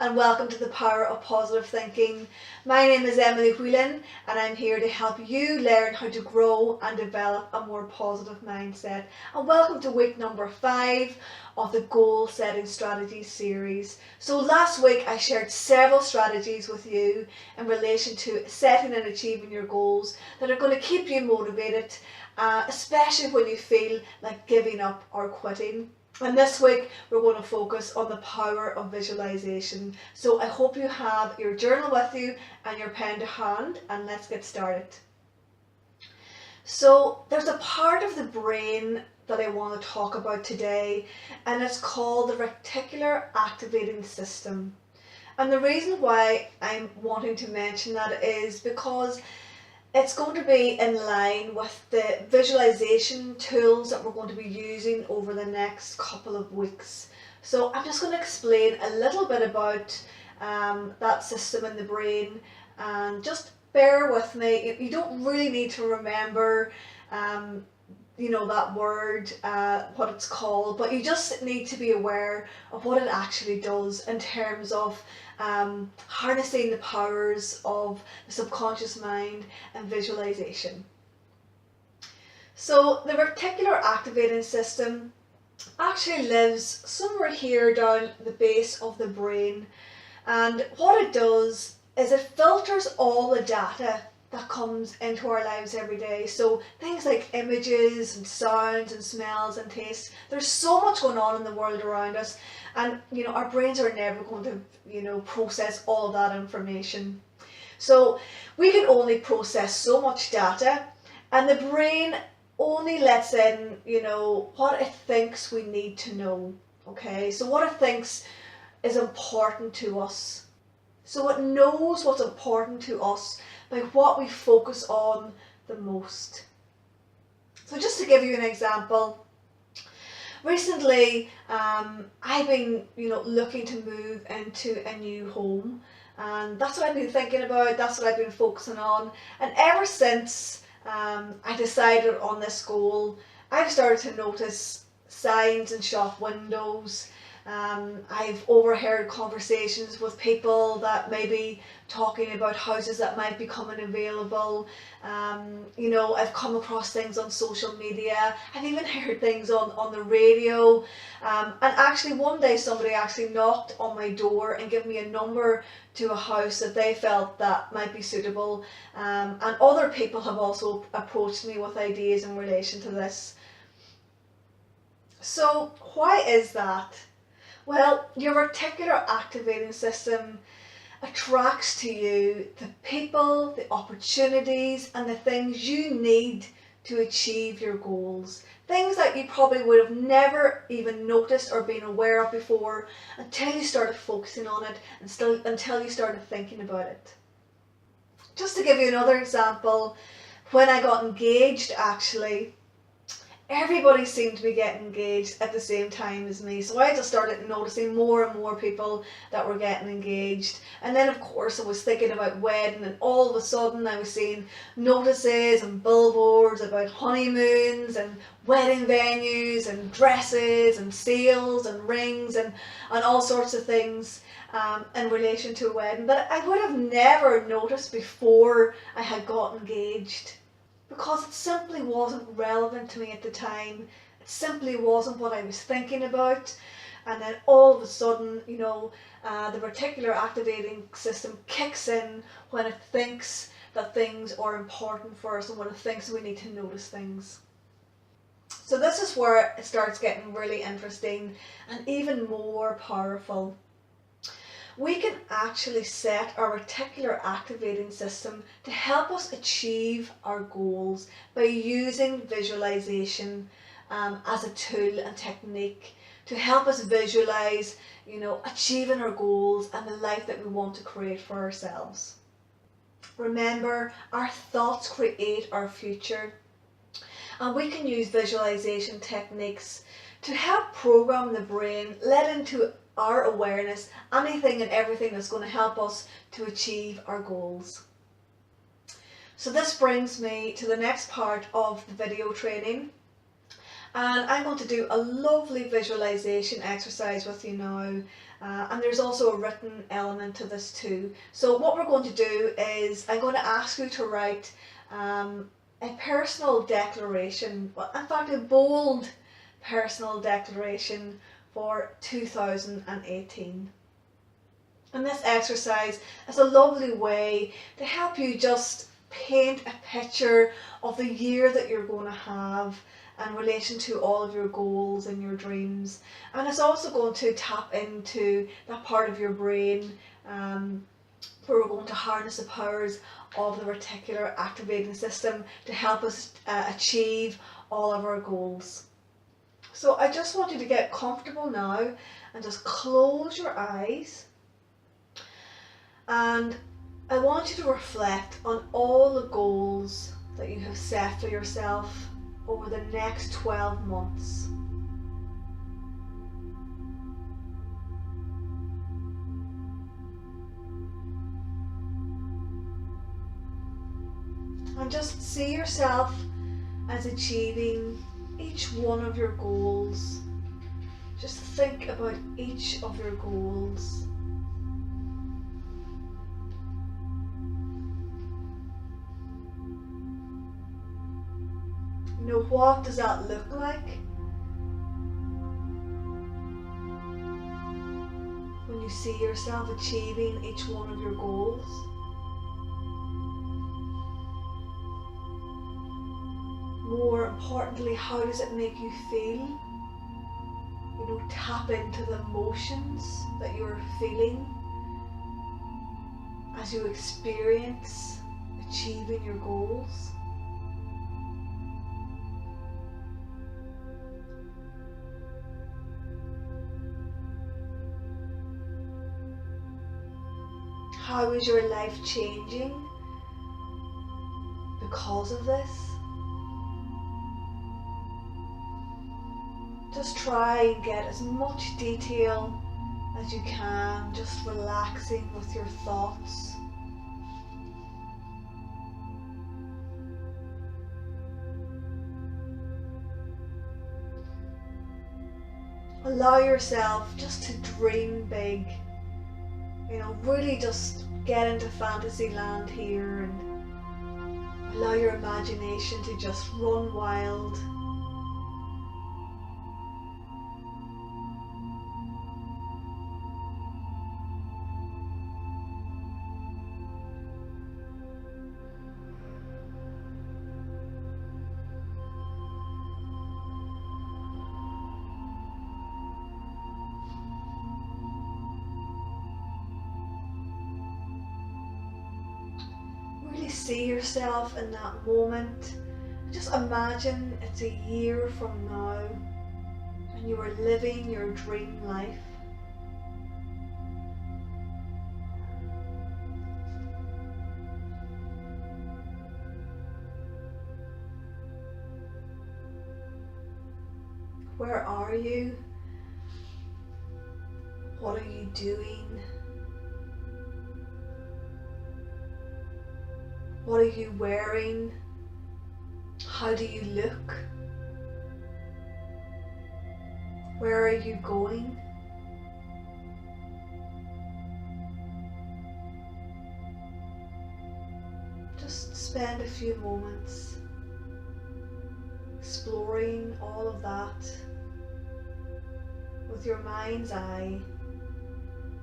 and welcome to the Power of Positive Thinking. My name is Emily Whelan and I'm here to help you learn how to grow and develop a more positive mindset. And welcome to week number 5 of the Goal Setting Strategies series. So last week I shared several strategies with you in relation to setting and achieving your goals that are going to keep you motivated, especially when you feel like giving up or quitting. And this week we're going to focus on the power of visualization. So I hope you have your journal with you and your pen to hand, and let's get started. So there's a part of the brain that I want to talk about today, and it's called the Recticular activating system. And the reason why I'm wanting to mention that is because it's going to be in line with the visualization tools that we're going to be using over the next couple of weeks. So I'm just going to explain a little bit about that system in the brain, and just bear with me. You don't really need to remember that word, what it's called, but you just need to be aware of what it actually does in terms of harnessing the powers of the subconscious mind and visualization. So the reticular activating system actually lives somewhere here down the base of the brain, and what it does is it filters all the data that comes into our lives every day. So things like images and sounds and smells and tastes. There's so much going on in the world around us, and our brains are never going to process all of that information. So we can only process so much data, and the brain only lets in what it thinks we need to know. Okay, so what it thinks is important to us. So it knows what's important to us by what we focus on the most. So just to give you an example, recently I've been looking to move into a new home, and that's what I've been thinking about, that's what I've been focusing on. And ever since I decided on this goal, I've started to notice signs in shop windows. I've overheard conversations with people that may be talking about houses that might be coming available. I've come across things on social media. I've even heard things on the radio. And actually one day somebody actually knocked on my door and gave me a number to a house that they felt that might be suitable. And other people have also approached me with ideas in relation to this. So why is that? Well, your reticular activating system attracts to you the people, the opportunities, and the things you need to achieve your goals. Things that you probably would have never even noticed or been aware of before until you started focusing on it and until you started thinking about it. Just to give you another example, when I got engaged, actually, everybody seemed to be getting engaged at the same time as me. So I just started noticing more and more people that were getting engaged. And then of course I was thinking about wedding, and all of a sudden I was seeing notices and billboards about honeymoons and wedding venues and dresses and sales and rings and all sorts of things in relation to a wedding that I would have never noticed before I had got engaged. Because it simply wasn't relevant to me at the time. It simply wasn't what I was thinking about. And then all of a sudden, the reticular activating system kicks in when it thinks that things are important for us and when it thinks we need to notice things. So this is where it starts getting really interesting and even more powerful. We can actually set our reticular activating system to help us achieve our goals by using visualization as a tool and technique to help us visualize, achieving our goals and the life that we want to create for ourselves. Remember, our thoughts create our future, and we can use visualization techniques to help program the brain, let into our awareness anything and everything that's going to help us to achieve our goals. So this brings me to the next part of the video training, And I'm going to do a lovely visualization exercise with you now. And there's also a written element to this too. So what we're going to do is I'm going to ask you to write a personal declaration, well, in fact a bold personal declaration for 2018. And this exercise is a lovely way to help you just paint a picture of the year that you're going to have in relation to all of your goals and your dreams. And it's also going to tap into that part of your brain where we're going to harness the powers of the reticular activating system to help us achieve all of our goals. So I just want you to get comfortable now and just close your eyes, and I want you to reflect on all the goals that you have set for yourself over the next 12 months. And just see yourself as achieving each one of your goals. Just think about each of your goals. You know, what does that look like? When you see yourself achieving each one of your goals. More importantly, how does it make you feel? You know, tap into the emotions that you're feeling as you experience achieving your goals. How is your life changing because of this? Just try and get as much detail as you can, just relaxing with your thoughts. Allow yourself just to dream big. You know, really just get into fantasy land here and allow your imagination to just run wild. Really see yourself in that moment. Just imagine it's a year from now and you are living your dream life. Where are you? What are you doing? What are you wearing? How do you look? Where are you going? Just spend a few moments exploring all of that with your mind's eye,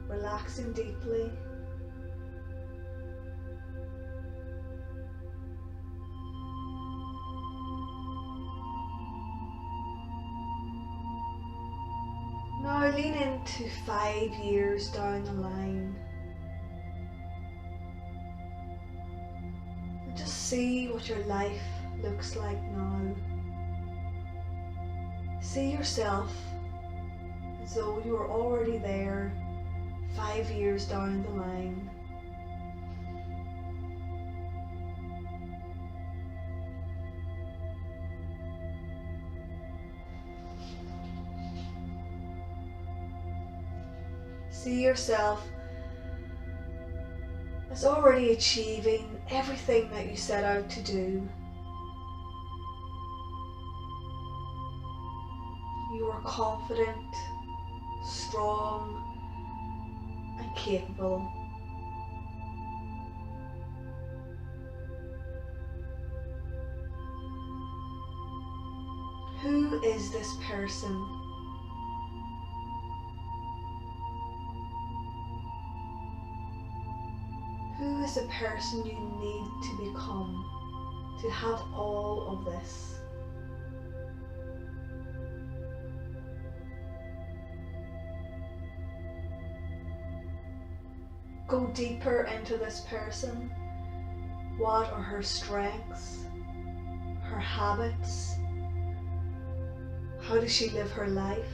relaxing deeply. Now lean into 5 years down the line and just see what your life looks like now. See yourself as though you are already there 5 years down the line. See yourself as already achieving everything that you set out to do. are confident, strong and capable. Who is this person? Who is the person you need to become to have all of this? Go deeper into this person. What are her strengths, her habits? How does she live her life?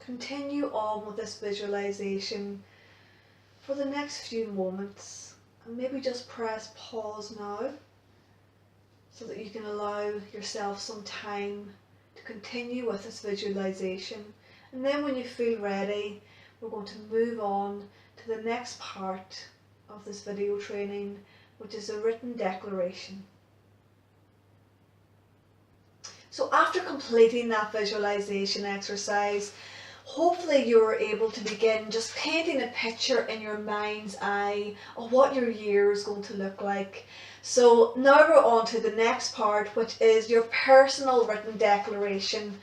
Continue on with this visualization for the next few moments, and maybe just press pause now so that you can allow yourself some time to continue with this visualization. And then when you feel ready, we're going to move on to the next part of this video training, which is a written declaration. So after completing that visualization exercise, hopefully you're able to begin just painting a picture in your mind's eye of what your year is going to look like. So now we're on to the next part, which is your personal written declaration.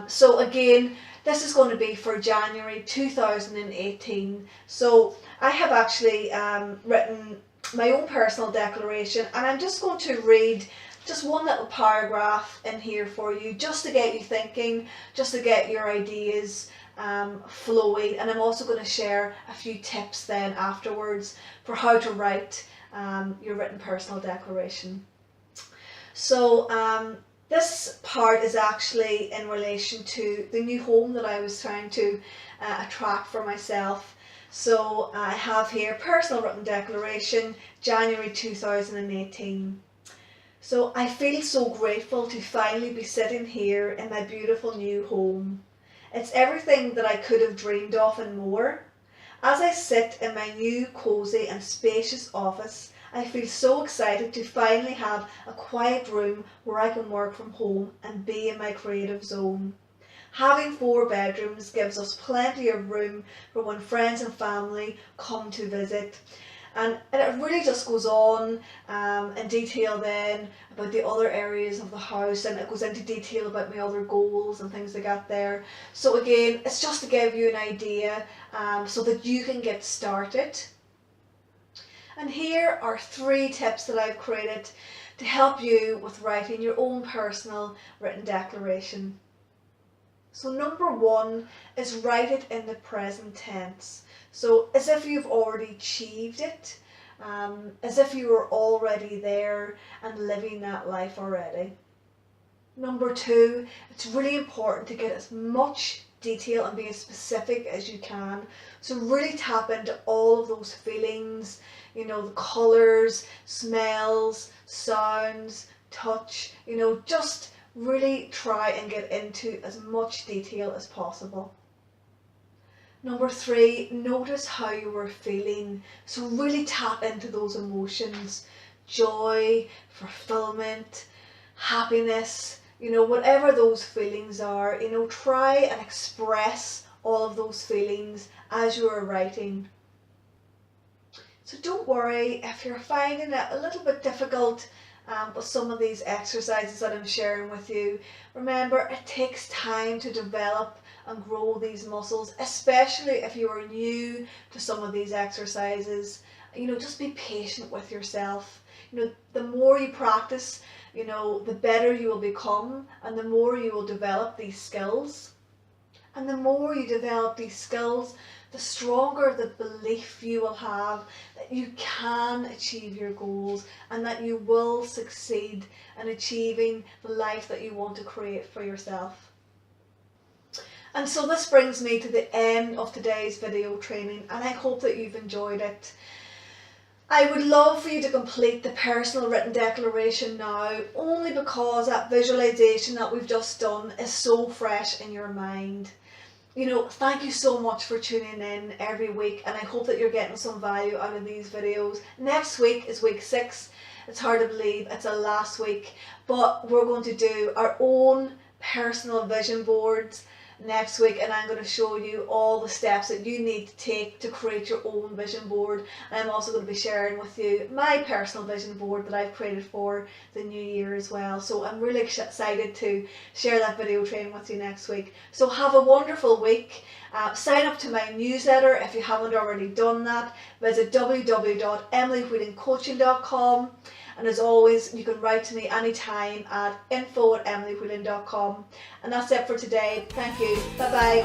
So again, this is going to be for January 2018. So I have actually written my own personal declaration, and I'm just going to read just one little paragraph in here for you, just to get you thinking, just to get your ideas flowing. And I'm also going to share a few tips then afterwards for how to write your written personal declaration. So this part is actually in relation to the new home that I was trying to attract for myself. So I have here personal written declaration, January 2018. So I feel so grateful to finally be sitting here in my beautiful new home. It's everything that I could have dreamed of and more. As I sit in my new cosy and spacious office, I feel so excited to finally have a quiet room where I can work from home and be in my creative zone. Having 4 bedrooms gives us plenty of room for when friends and family come to visit. And it really just goes on in detail then about the other areas of the house, and it goes into detail about my other goals and things like that there. So again, it's just to give you an idea so that you can get started. And here are 3 tips that I've created to help you with writing your own personal written declaration. So number 1 is write it in the present tense. So as if you've already achieved it, as if you were already there and living that life already. Number 2, it's really important to get as much detail and be as specific as you can. So really tap into all of those feelings, you know, the colours, smells, sounds, touch, you know, just really try and get into as much detail as possible. Number 3, notice how you were feeling. So really tap into those emotions, joy, fulfillment, happiness, you know, whatever those feelings are, you know, try and express all of those feelings as you are writing. So don't worry if you're finding it a little bit difficult with some of these exercises that I'm sharing with you. Remember, it takes time to develop and grow these muscles, especially if you are new to some of these exercises. You know, just be patient with yourself. You know, the more you practice, you know, the better you will become, and the more you will develop these skills. And the more you develop these skills, the stronger the belief you will have that you can achieve your goals and that you will succeed in achieving the life that you want to create for yourself. And so this brings me to the end of today's video training, and I hope that you've enjoyed it. I would love for you to complete the personal written declaration now, only because that visualization that we've just done is so fresh in your mind. You know, thank you so much for tuning in every week, and I hope that you're getting some value out of these videos. Next week is week 6. It's hard to believe it's our last week, but we're going to do our own personal vision boards next week, and I'm going to show you all the steps that you need to take to create your own vision board. And I'm also going to be sharing with you my personal vision board that I've created for the new year as well. So I'm really excited to share that video training with you next week. So have a wonderful week. Sign up to my newsletter if you haven't already done that. Visit www.emilywheelincoaching.com. And as always, you can write to me anytime at info@emilywheeling.com. And that's it for today. Thank you. Bye bye.